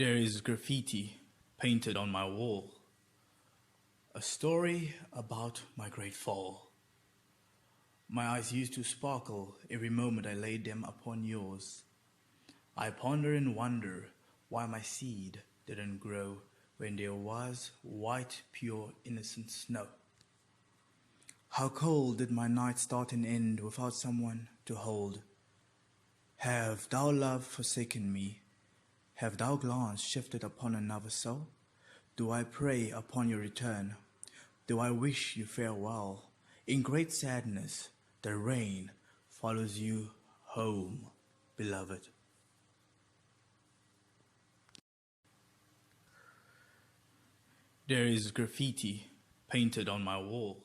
There is graffiti painted on my wall, a story about my great fall. My eyes used to sparkle every moment I laid them upon yours. I ponder and wonder why my seed didn't grow when there was white, pure, innocent snow. How cold did my night start and end without someone to hold? Have thou, love, forsaken me? Have thou glance shifted upon another soul? Do I pray upon your return? Do I wish you farewell? In great sadness, the rain follows you home, beloved. There is graffiti painted on my wall,